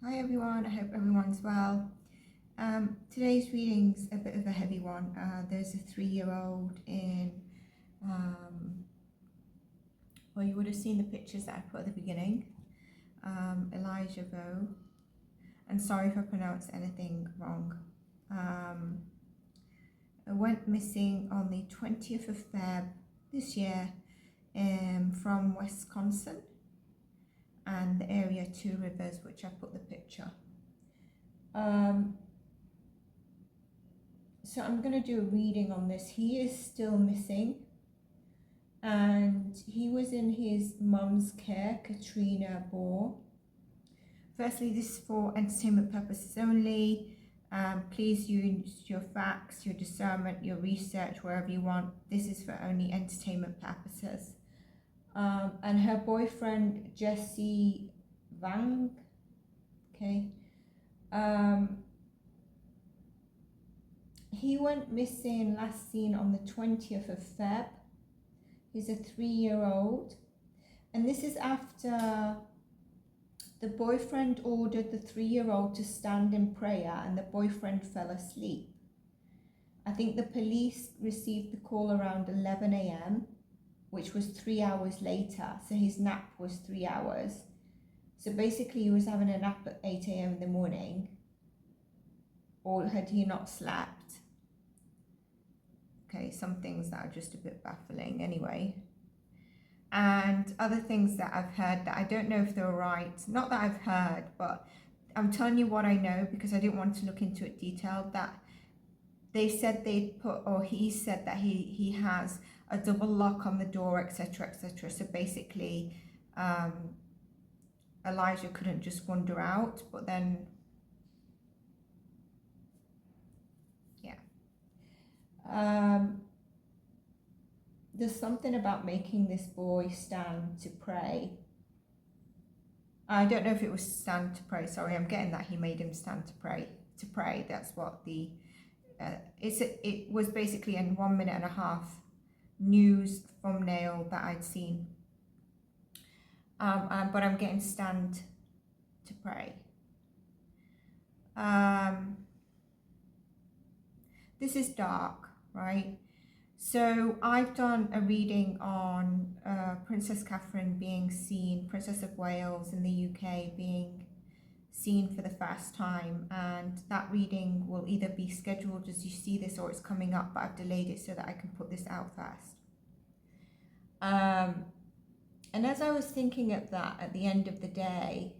Hi everyone, I hope everyone's well. Today's reading's a bit of a heavy one. There's a 3-year-old in, well, you would have seen the pictures that I put at the beginning, ELIJAH VUE, and sorry if I pronounced anything wrong. I went missing on the 20th of Feb this year from Wisconsin and the area Two Rivers, which I put the picture. So I'm going to do a reading on this. He is still missing, and he was in his mum's care, Katrina Bohr. Firstly, this is for entertainment purposes only. Please use your facts, your discernment, your research wherever you want. This is for only entertainment purposes. And her boyfriend, Jesse Vang, okay, he went missing, last seen on the 20th of Feb. He's a 3-year-old, and this is after the boyfriend ordered the 3-year-old to stand in prayer and the boyfriend fell asleep. I think the police received the call around 11 a.m, which was 3 hours later, so his nap was 3 hours. So basically he was having a nap at 8 a.m. in the morning, or had he not slept? Okay, some things that are just a bit baffling anyway. And other things that I've heard that I don't know if they're right, not that I've heard, but I'm telling you what I know because I didn't want to look into it detailed, that they said they'd put, or he said that he has a double lock on the door, etc, etc. So basically Elijah couldn't just wander out, but then there's something about making this boy stand to pray. I don't know if it was stand to pray, sorry, I'm getting that he made him stand to pray. That's what the it was basically in 1.5 minute news thumbnail that I'd seen, but I'm getting stand to pray. This is dark, right? So I've done a reading on Princess Catherine being seen, Princess of Wales in the UK being seen for the first time, and that reading will either be scheduled as you see this or it's coming up, but I've delayed it so that I can put this out first. And as I was thinking of that at the end of the day,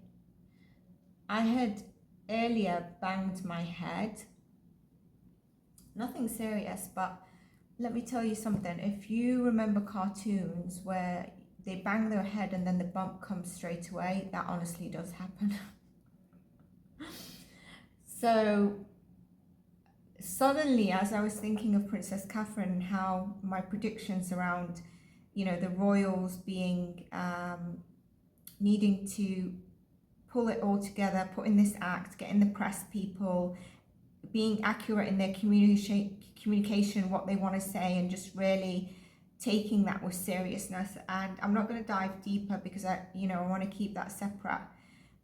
I had earlier banged my head. Nothing serious, but let me tell you something. If you remember cartoons where they bang their head and then the bump comes straight away, that honestly does happen. So suddenly, as I was thinking of Princess Catherine and how my predictions around, the royals being, needing to pull it all together, put in this act, getting the press people, being accurate in their communication, what they want to say, and just really taking that with seriousness. And I'm not going to dive deeper because I want to keep that separate.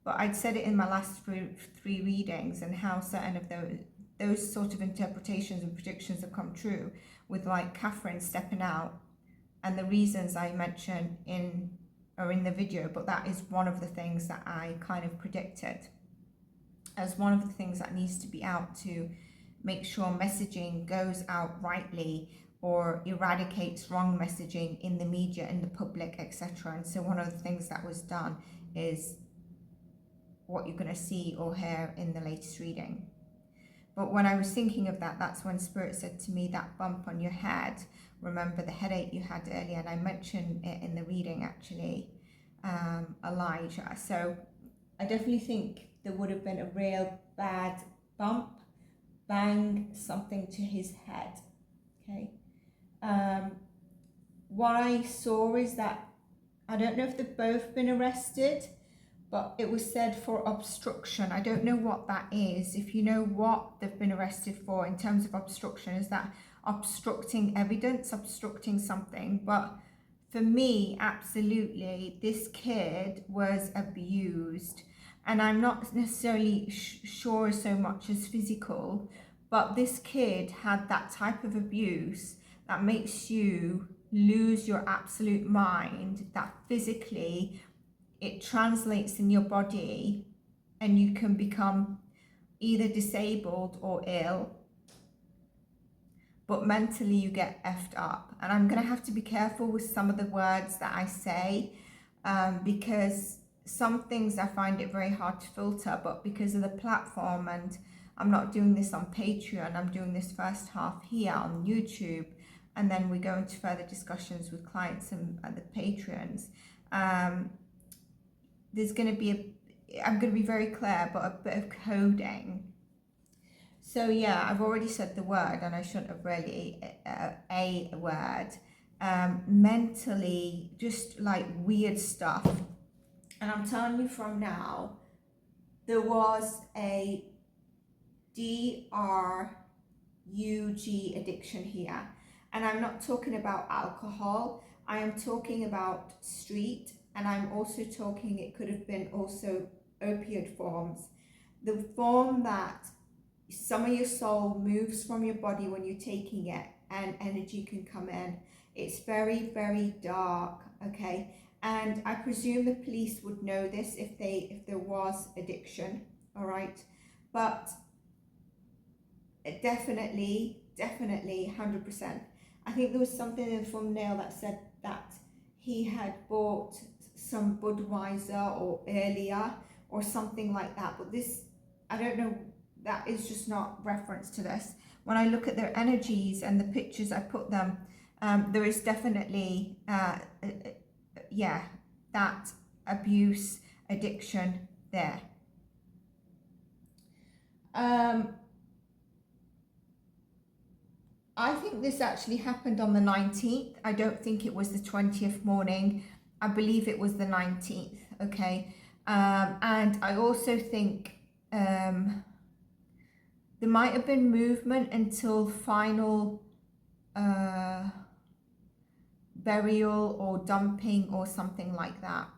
But I'd said it in my last three readings and how certain of those sort of interpretations and predictions have come true, with like Catherine stepping out and the reasons I mentioned in the video. But that is one of the things that I kind of predicted as one of the things that needs to be out to make sure messaging goes out rightly or eradicates wrong messaging in the media, in the public, etc. And so one of the things that was done is what you're going to see or hear in the latest reading. But when I was thinking of that, that's when Spirit said to me, that bump on your head, remember the headache you had earlier, and I mentioned it in the reading actually, Elijah. So I definitely think there would have been a real bad bump, bang, something to his head, okay? What I saw is that, I don't know if they've both been arrested, but it was said for obstruction. I don't know what that is. If you know what they've been arrested for in terms of obstruction, is that obstructing evidence, obstructing something? But for me, absolutely, this kid was abused. and I'm not necessarily sure so much as physical, but this kid had that type of abuse that makes you lose your absolute mind, that physically it translates in your body and you can become either disabled or ill, but mentally you get effed up. And I'm going to have to be careful with some of the words that I say, because some things I find it very hard to filter, but because of the platform, and I'm not doing this on Patreon, I'm doing this first half here on YouTube, and then we go into further discussions with clients and the patrons. There's going to be I'm going to be very clear, but a bit of coding. So yeah, I've already said the word, and I shouldn't have really, a word. Mentally, just like weird stuff. And I'm telling you from now, there was a drug addiction here. And I'm not talking about alcohol. I am talking about street. And I'm also talking, it could have been also opioid forms. The form that some of your soul moves from your body when you're taking it, and energy can come in. It's very, very dark, okay? And I presume the police would know this if there was addiction, all right? But definitely, 100%. I think there was something in the thumbnail that said that he had bought some Budweiser or ELIJAH or something like that. But this, I don't know, that is just not reference to this. When I look at their energies and the pictures I put them, there is definitely, yeah, that abuse, addiction there. I think this actually happened on the 19th. I don't think it was the 20th morning. I believe it was the 19th, okay? And I also think there might have been movement until final burial or dumping or something like that.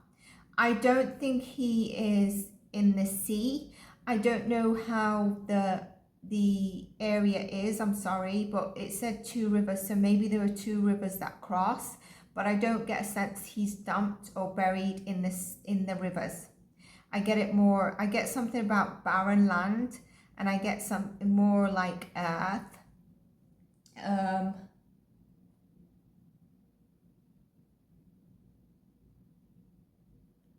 I don't think he is in the sea. I don't know how the area is, I'm sorry, but it said 2 rivers, so maybe there are 2 rivers that cross, but I don't get a sense he's dumped or buried in the rivers. I get something about barren land, and I get something more like earth.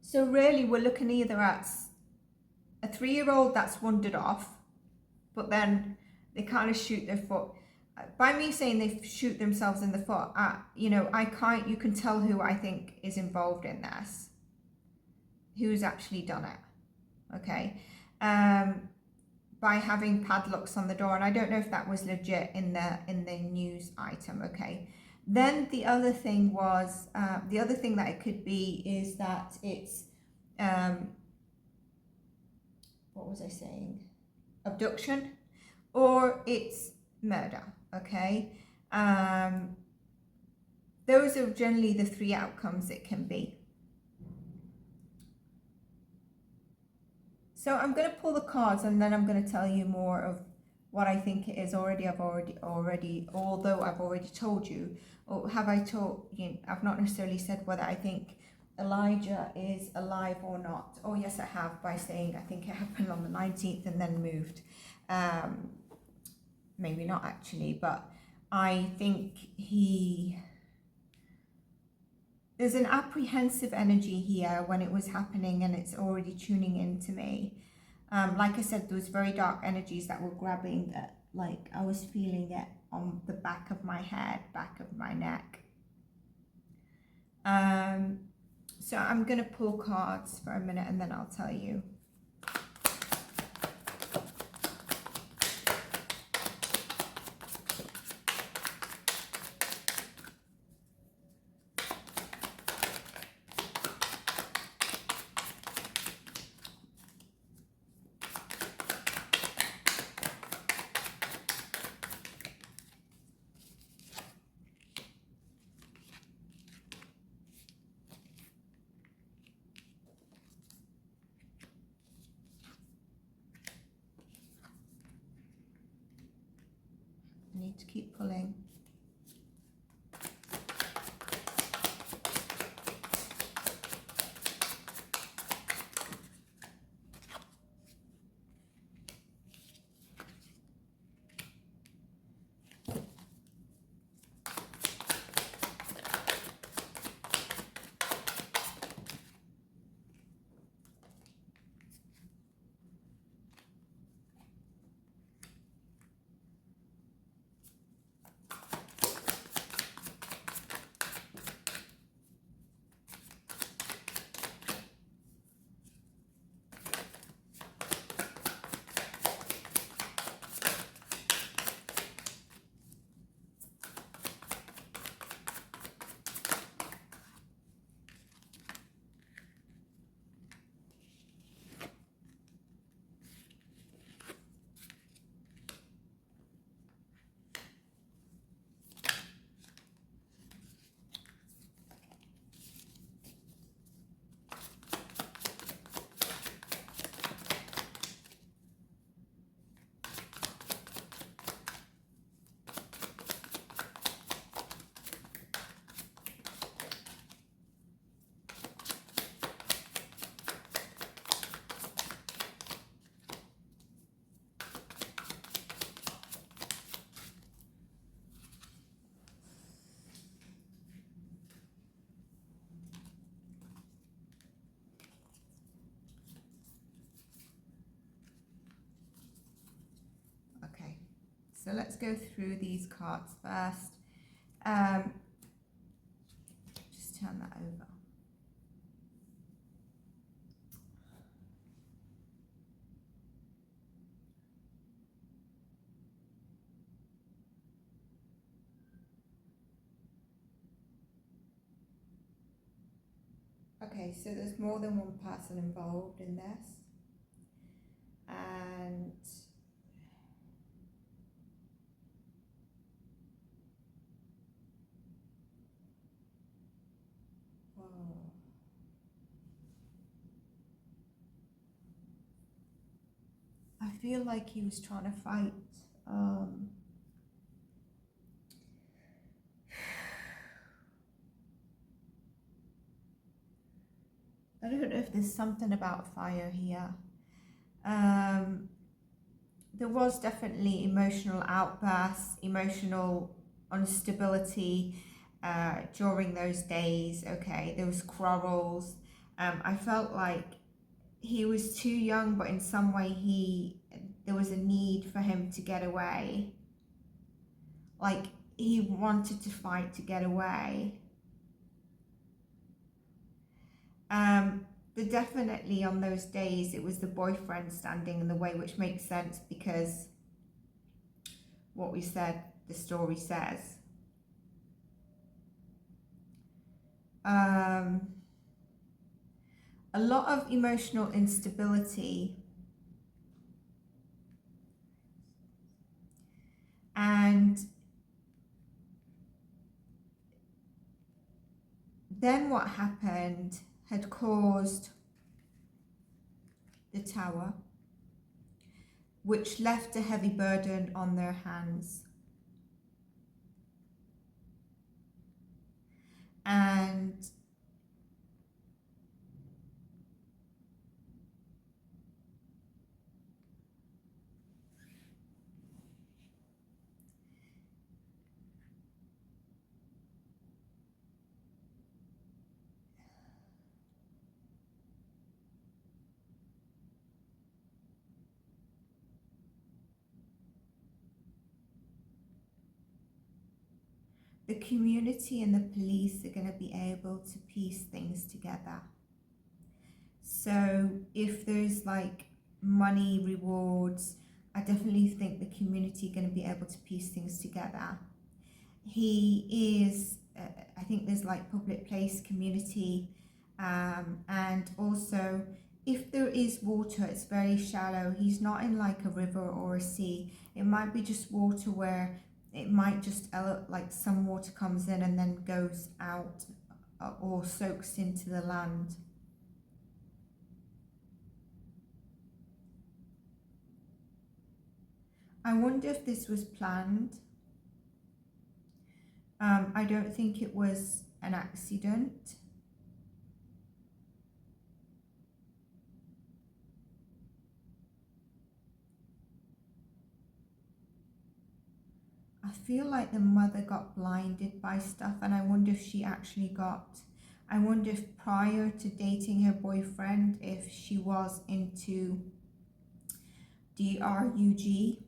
So really we're looking either at a 3-year-old that's wandered off, but then they kind of shoot their foot. By me saying they shoot themselves in the foot, you know, you can tell who I think is involved in this, who's actually done it, okay? By having padlocks on the door, and I don't know if that was legit in the news item, okay? Then the other thing was, the other thing that it could be is that it's, what was I saying? Abduction, or it's murder, okay? Those are generally the 3 outcomes it can be. So I'm going to pull the cards, and then I'm going to tell you more of what I think it is already. Although I've already told you, or have I told you? I've not necessarily said whether I think Elijah is alive or not. Oh yes, I have, by saying I think it happened on the 19th and then moved. Maybe not actually, but I think there's an apprehensive energy here when it was happening, and it's already tuning into me. Like I said, there was very dark energies that were grabbing that, like I was feeling it on the back of my head, back of my neck. So I'm going to pull cards for a minute, and then I'll tell you. need to keep pulling. So let's go through these cards first. Just turn that over. Okay, so there's more than one person involved in this. And I feel like he was trying to fight. I don't know if there's something about fire here. There was definitely emotional outbursts, emotional instability during those days. Okay, there was quarrels. I felt like he was too young, but in some way there was a need for him to get away. Like he wanted to fight to get away. Definitely on those days it was the boyfriend standing in the way, which makes sense because what we said, the story says. A lot of emotional instability, and then what happened had caused the Tower, which left a heavy burden on their hands. And the community and the police are going to be able to piece things together. So if there's like money rewards, I definitely think the community are going to be able to piece things together. He is, I think there's like public place community, and also if there is water, it's very shallow. He's not in like a river or a sea. It might be just water where it might just like some water comes in and then goes out or soaks into the land. I wonder if this was planned. I don't think it was an accident. I feel like the mother got blinded by stuff, and I wonder if she actually got, I wonder if prior to dating her boyfriend, if she was into DRUG.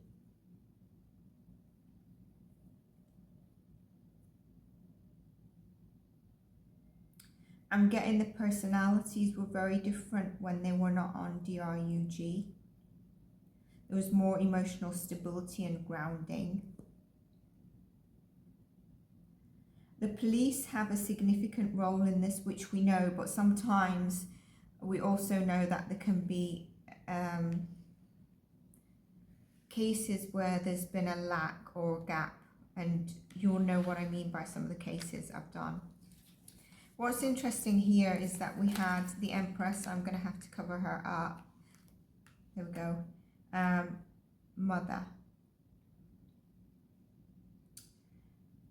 I'm getting the personalities were very different when they were not on DRUG. There was more emotional stability and grounding. The police have a significant role in this, which we know, but sometimes we also know that there can be cases where there's been a lack or gap, and you'll know what I mean by some of the cases I've done. What's interesting here is that we had the Empress. I'm going to have to cover her up. There we go. Mother.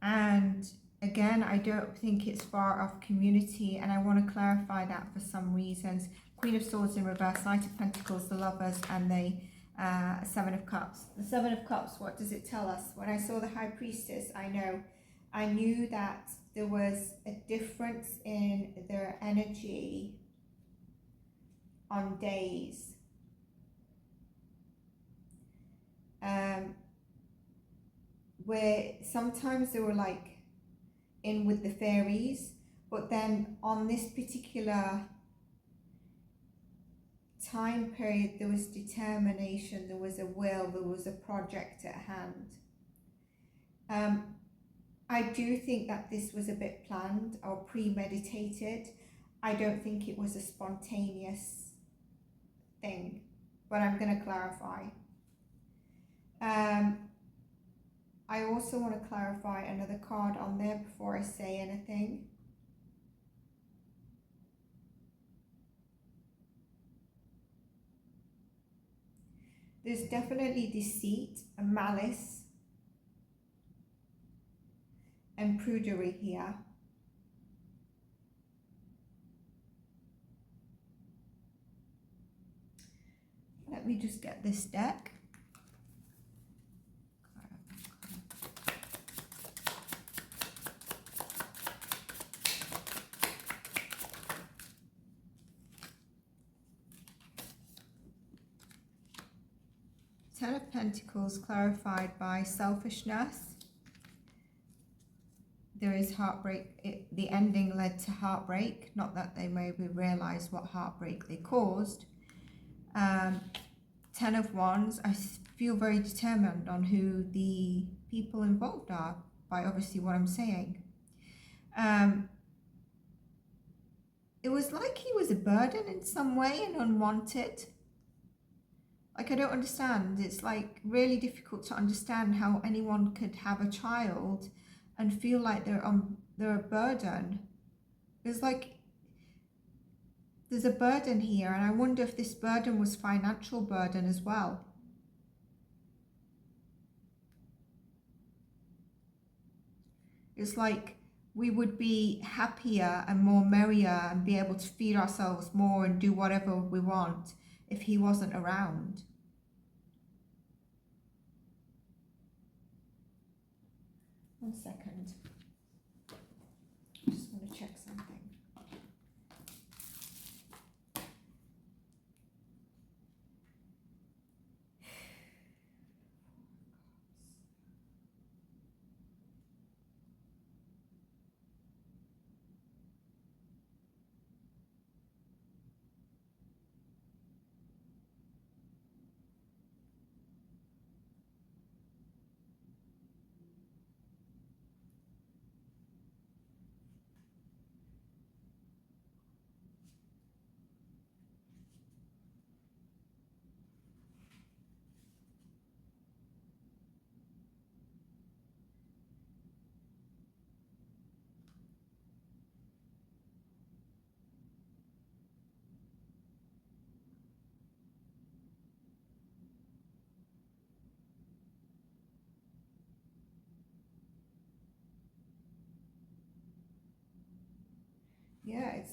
And again, I don't think it's far off community, and I want to clarify that for some reasons. Queen of Swords in reverse, Knight of Pentacles, the Lovers, and the Seven of Cups. The Seven of Cups, what does it tell us? When I saw the High Priestess, I knew that there was a difference in their energy on days. Where sometimes they were like in with the fairies, but then on this particular time period there was determination, there was a will, there was a project at hand. I do think that this was a bit planned or premeditated. I don't think it was a spontaneous thing, but I'm going to clarify. I also want to clarify another card on there before I say anything. There's definitely deceit and malice and prudery here. Let me just get this deck. Ten of Pentacles clarified by selfishness. There is heartbreak. The ending led to heartbreak. Not that they maybe realised what heartbreak they caused. Ten of Wands. I feel very determined on who the people involved are by obviously what I'm saying. It was like he was a burden in some way and unwanted. Like, I don't understand. It's like really difficult to understand how anyone could have a child and feel like they're a burden. It's like there's a burden here, and I wonder if this burden was financial burden as well. It's like we would be happier and more merrier and be able to feed ourselves more and do whatever we want if he wasn't around. One second. I just want to check something.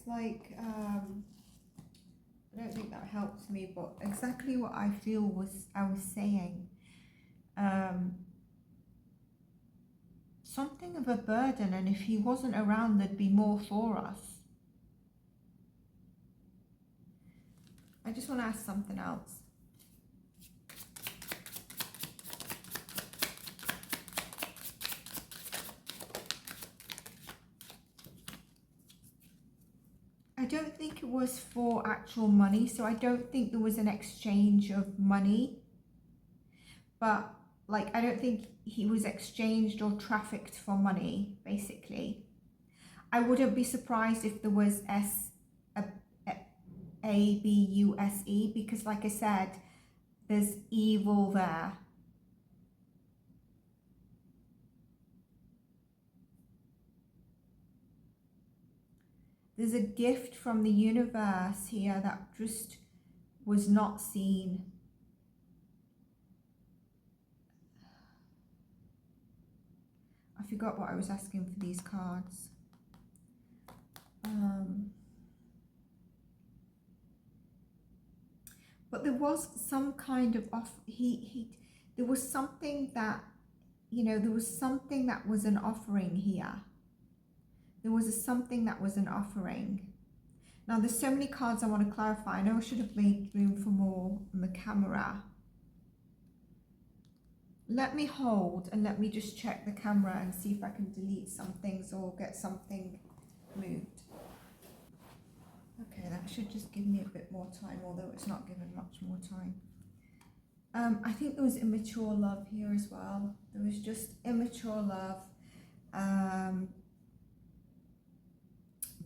it's like, I don't think that helps me, but exactly what I feel was, I was saying. Something of a burden, and if he wasn't around, there'd be more for us. I just want to ask something else. I don't think it was for actual money, so I don't think there was an exchange of money. But, like, I don't think he was exchanged or trafficked for money, basically. I wouldn't be surprised if there was abuse, because, like I said, there's evil there. There's a gift from the universe here that just was not seen. I forgot what I was asking for these cards. But there was some kind of there was something that, you know, there was something that was an offering here. There was something that was an offering. Now, there's so many cards I want to clarify. I know I should have made room for more on the camera. Let me hold and let me just check the camera and see if I can delete some things or get something moved. Okay, that should just give me a bit more time, although it's not given much more time. I think there was immature love here as well. There was just immature love.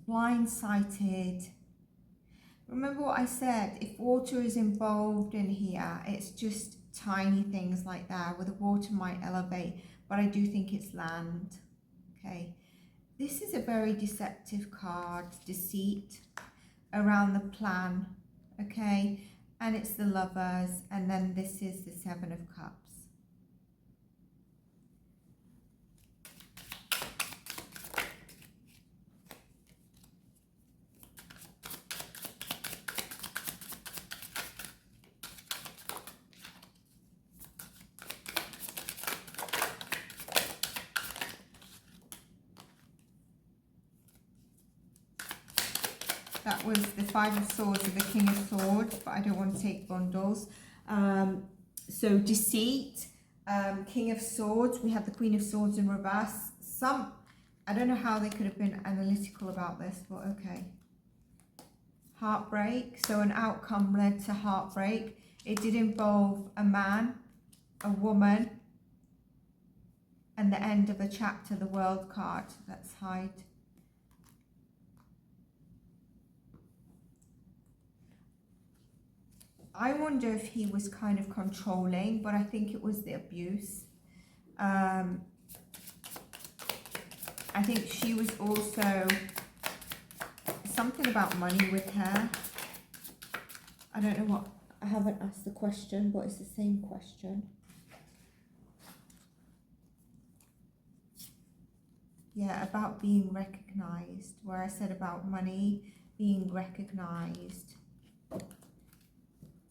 Blindsided. Remember what I said, if water is involved in here, it's just tiny things like that, where the water might elevate, but I do think it's land. Okay, this is a very deceptive card, deceit around the plan. Okay, and it's the Lovers, and then this is the Seven of Cups. That was the Five of Swords and the King of Swords, but I don't want to take bundles. So deceit, King of Swords. We have the Queen of Swords in reverse. I don't know how they could have been analytical about this, but okay. Heartbreak. So an outcome led to heartbreak. It did involve a man, a woman, and the end of a chapter, the World card. Let's hide. I wonder if he was kind of controlling, but I think it was the abuse. I think she was also something about money with her. I don't know what, I haven't asked the question, but it's the same question. Yeah, about being recognized, where I said about money being recognized.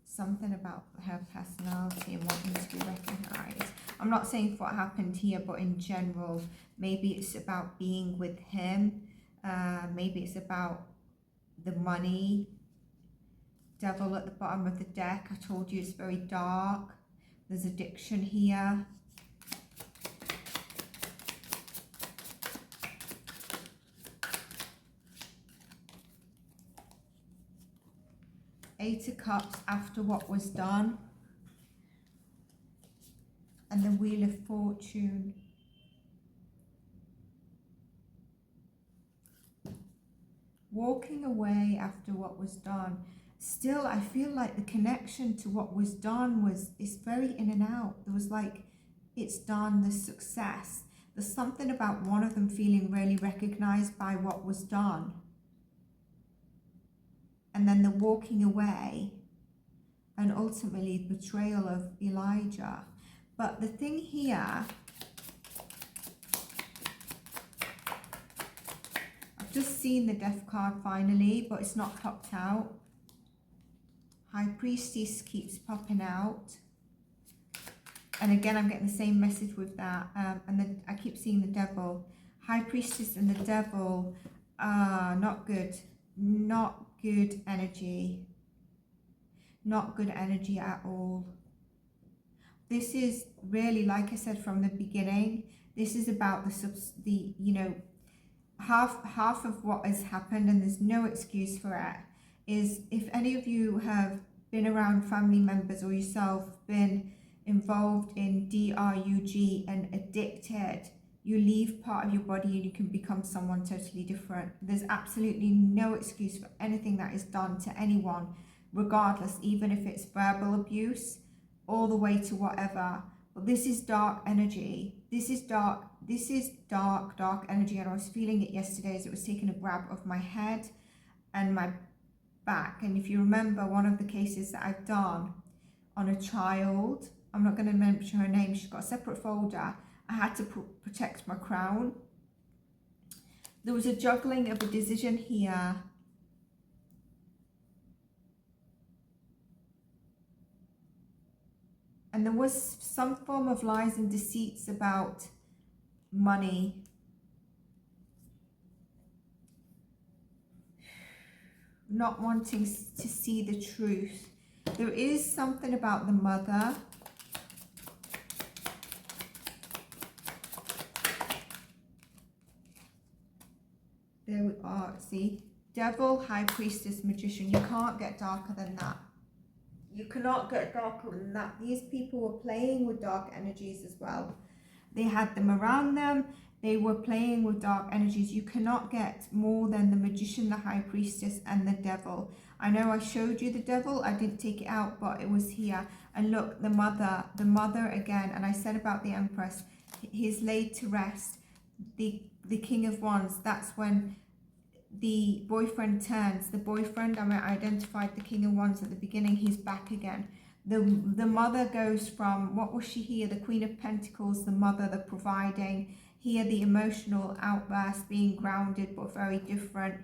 Something about her personality and wanting to be recognized. I'm not saying what happened here, but in general, maybe it's about being with him. Maybe it's about the money. Devil at the bottom of the deck. I told you it's very dark. There's addiction here. Eight of Cups after what was done. And the Wheel of Fortune. Walking away after what was done. Still, I feel like the connection to what was done is very in and out. There was like, it's done, the success. There's something about one of them feeling really recognized by what was done. And then the walking away, and ultimately the betrayal of Elijah. But the thing here, I've just seen the Death card finally, but it's not popped out. High Priestess keeps popping out. And again, I'm getting the same message with that. And then I keep seeing the Devil. High Priestess and the Devil are not good. Not good energy. Not good energy at all. This is really, like I said from the beginning, this is about the you know, half of what has happened, and there's no excuse for it, is if any of you have been around family members or yourself been involved in DRUG and addicted, you leave part of your body and you can become someone totally different. There's absolutely no excuse for anything that is done to anyone, regardless, even if it's verbal abuse, all the way to whatever. But this is dark energy. This is dark energy, and I was feeling it yesterday as it was taking a grab of my head and my back. And if you remember one of the cases that I've done on a child, I'm not going to mention her name, she's got a separate folder. I had to protect my crown. There was a juggling of a decision here. And there was some form of lies and deceits about money. Not wanting to see the truth. There is something about the mother. There we are, see? Devil, High Priestess, Magician. You can't get darker than that. You cannot get darker than that. These people were playing with dark energies as well. They had them around them. They were playing with dark energies. You cannot get more than the Magician, the High Priestess, and the Devil. I know I showed you the Devil. I didn't take it out, but it was here. And look, the mother again. And I said about the Empress, he's laid to rest. The King of Wands, that's when the boyfriend turns. The boyfriend, I identified the King of Wands at the beginning, he's back again. The mother goes from, what was she here? The Queen of Pentacles, the mother, the providing. Here, the emotional outburst, being grounded but very different.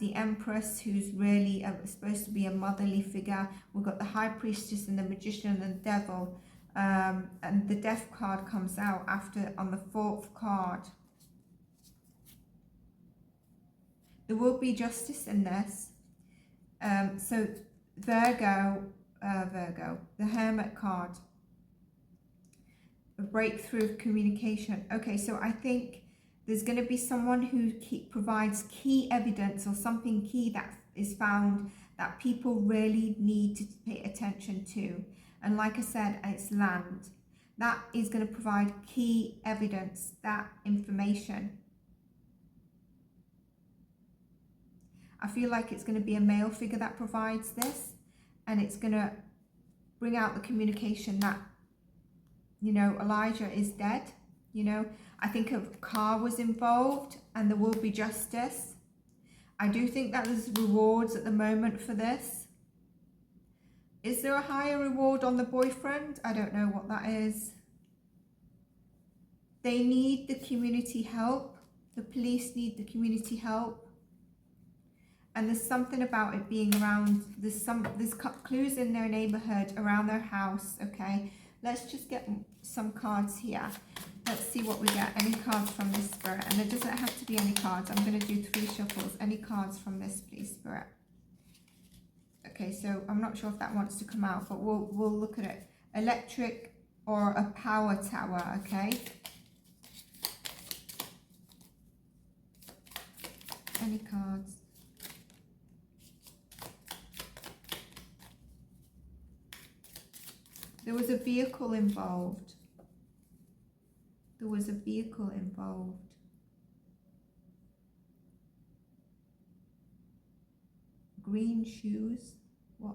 The Empress, who's really supposed to be a motherly figure. We've got the High Priestess and the Magician and the Devil. And the Death card comes out after on the 4th card. There will be justice in this. So Virgo, the Hermit card. A breakthrough of communication. Okay, so I think there's going to be someone who provides key evidence or something key that is found that people really need to pay attention to. And like I said, it's land. That is going to provide key evidence, that information. I feel like it's going to be a male figure that provides this, and it's going to bring out the communication that, you know, Elijah is dead. You know, I think a car was involved and there will be justice. I do think that there's rewards at the moment for this. Is there a higher reward on the boyfriend? I don't know what that is. They need the community help. The police need the community help. And there's something about it being around, there's clues in their neighborhood, around their house, okay? Let's just get some cards here. Let's see what we get. Any cards from this Spirit? And it doesn't have to be any cards. I'm going to do 3 shuffles. Any cards from this, please, Spirit? Okay, so I'm not sure if that wants to come out, but we'll look at it. Electric or a power tower, okay? Any cards? There was a vehicle involved. There was a vehicle involved. Green shoes. What?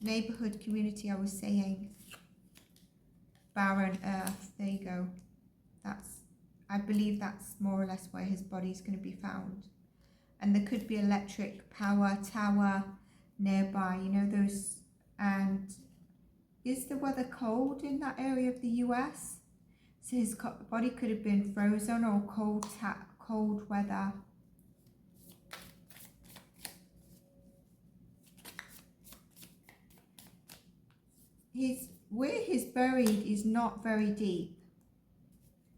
Neighborhood, community, I was saying. Barren earth. There you go. I believe that's more or less where his body's going to be found. And there could be electric power tower nearby. You know, those... And is the weather cold in that area of the US? So his body could have been frozen or cold weather. Where he's buried is not very deep.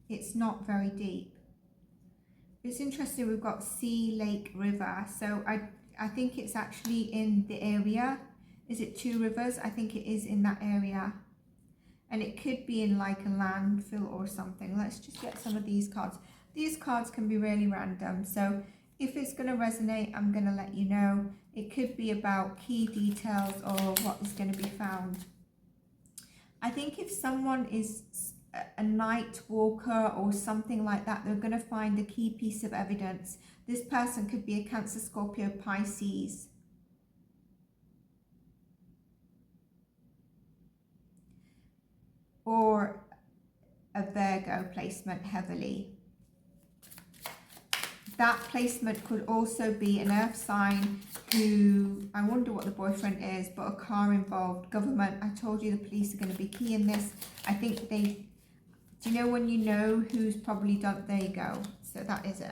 It's not very deep. It's interesting, we've got sea, lake, river. So I think it's actually in the area. Is it two rivers? I think it is in that area. And it could be in like a landfill or something. Let's just get some of these cards. These cards can be really random. So if it's going to resonate, I'm going to let you know. It could be about key details or what is going to be found. I think if someone is a night walker or something like that, they're going to find a key piece of evidence. This person could be a Cancer, Scorpio, Pisces. Or a Virgo placement heavily. That placement could also be an earth sign who, I wonder what the boyfriend is, but a car involved, government. I told you the police are going to be key in this. I think they, do you know when you know who's probably done, there you go. So that is it.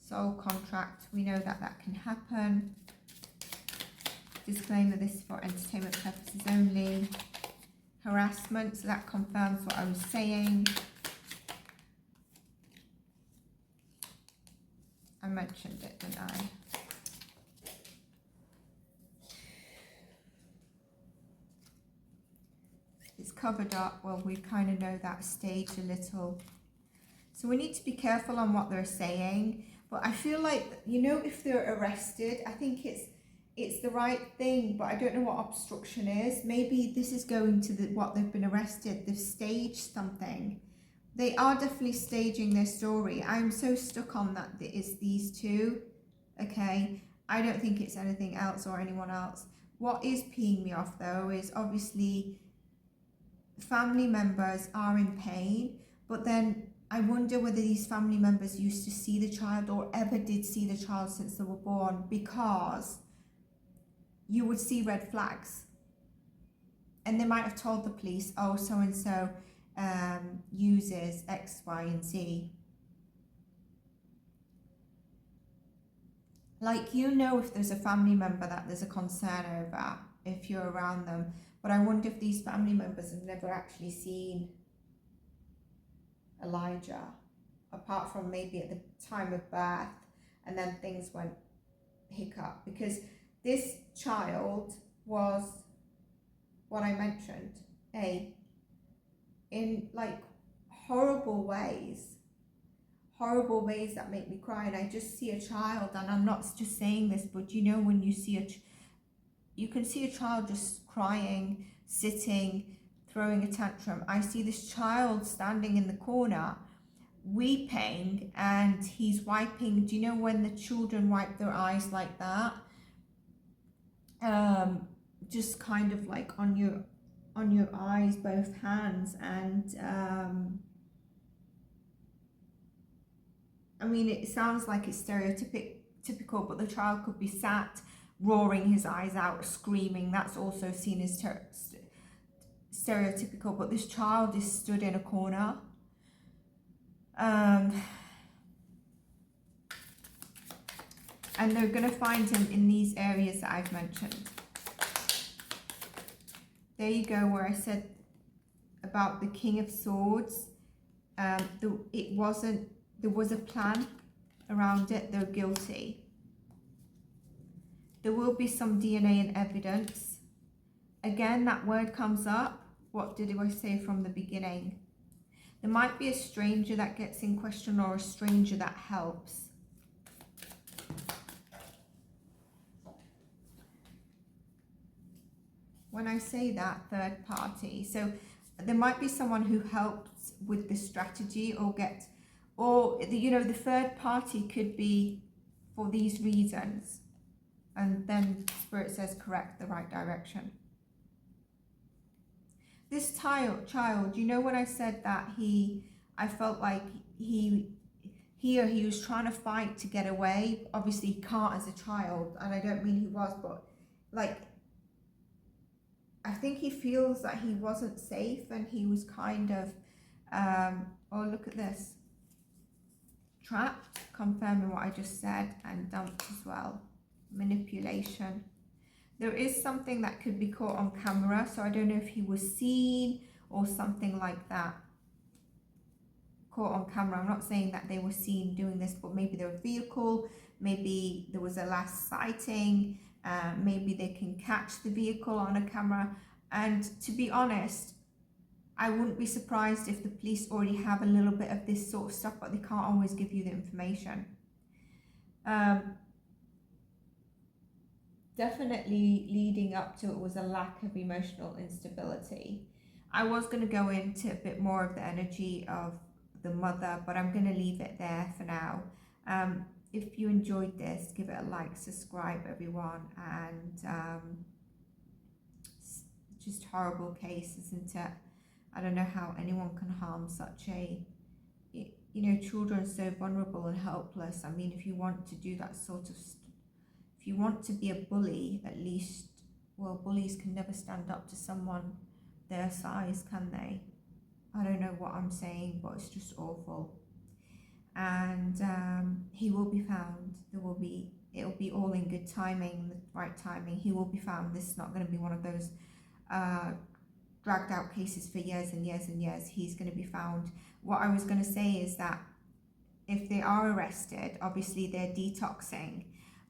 Soul contract, we know that that can happen. Disclaimer, this is for entertainment purposes only. Harassment, so that confirms what I was saying. I mentioned it, didn't I? It's covered up. Well, we kind of know that stage a little. So we need to be careful on what they're saying. But I feel like, you know, if they're arrested, I think it's the right thing, but I don't know what obstruction is. Maybe this is going to what they've been arrested. They've staged something. They are definitely staging their story. I'm so stuck on that it's these two. Okay, I don't think it's anything else or anyone else. What is peeing me off though is obviously family members are in pain, but then I wonder whether these family members used to see the child or ever did see the child since they were born, because you would see red flags. And they might have told the police, oh, so-and-so uses X, Y, and Z. Like, you know, if there's a family member that there's a concern over, if you're around them. But I wonder if these family members have never actually seen Elijah, apart from maybe at the time of birth, and then things went hiccup. Because this child was what I mentioned, in like horrible ways that make me cry. And I just see a child, and I'm not just saying this, but you know, when you see you can see a child just crying, sitting, throwing a tantrum. I see this child standing in the corner weeping, and he's wiping, do you know when the children wipe their eyes like that? Just kind of like on your eyes, both hands. And I mean, it sounds like it's stereotypical, but the child could be sat roaring his eyes out, screaming. That's also seen as stereotypical, but this child is stood in a corner. And they're going to find him in these areas that I've mentioned. There you go, where I said about the King of Swords. There was a plan around it. They're guilty. There will be some DNA and evidence. Again, that word comes up. What did I say from the beginning? There might be a stranger that gets in question, or a stranger that helps. When I say that, third party, so there might be someone who helps with the strategy, or you know, the third party could be for these reasons, and then Spirit says correct, the right direction. This child, you know, when I said that I felt like he was trying to fight to get away. Obviously he can't as a child, and I don't mean he was, but like, I think he feels that he wasn't safe, and he was kind of, oh, look at this. trapped, confirming what I just said, and dumped as well. Manipulation. There is something that could be caught on camera, so I don't know if he was seen or something like that. Caught on camera. I'm not saying that they were seen doing this, but maybe their vehicle, maybe there was a last sighting, maybe they can catch the vehicle on a camera. And to be honest, I wouldn't be surprised if the police already have a little bit of this sort of stuff, but they can't always give you the information. Definitely leading up to it was a lack of emotional instability. I was going to go into a bit more of the energy of the mother, but I'm going to leave it there for now. If you enjoyed this, give it a like, subscribe everyone, and just horrible case, isn't it? I don't know how anyone can harm such a, children are so vulnerable and helpless. I mean, if you want to do that sort of if you want to be a bully, at least, well, bullies can never stand up to someone their size, can they? I don't know what I'm saying, but it's just awful. And he will be found. It'll be all in good timing, the right timing. He will be found. This is not going to be one of those dragged out cases for years and years and years. He's going to be found. What I was going to say is that if they are arrested, obviously they're detoxing,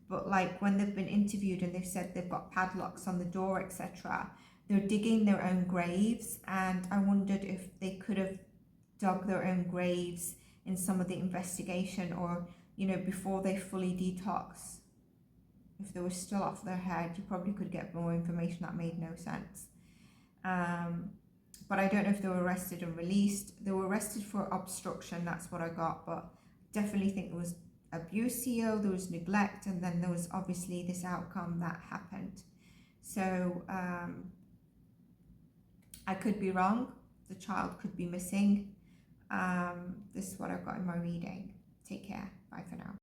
but like when they've been interviewed and they've said they've got padlocks on the door, etc., they're digging their own graves, and I wondered if they could have dug their own graves in some of the investigation, or before they fully detox. If they were still off their head, you probably could get more information that made no sense. But I don't know if they were arrested and released. They were arrested for obstruction, that's what I got, but definitely think there was abuse here, there was neglect, and then there was obviously this outcome that happened. So I could be wrong, the child could be missing. This is what I've got in my reading. Take care, bye for now.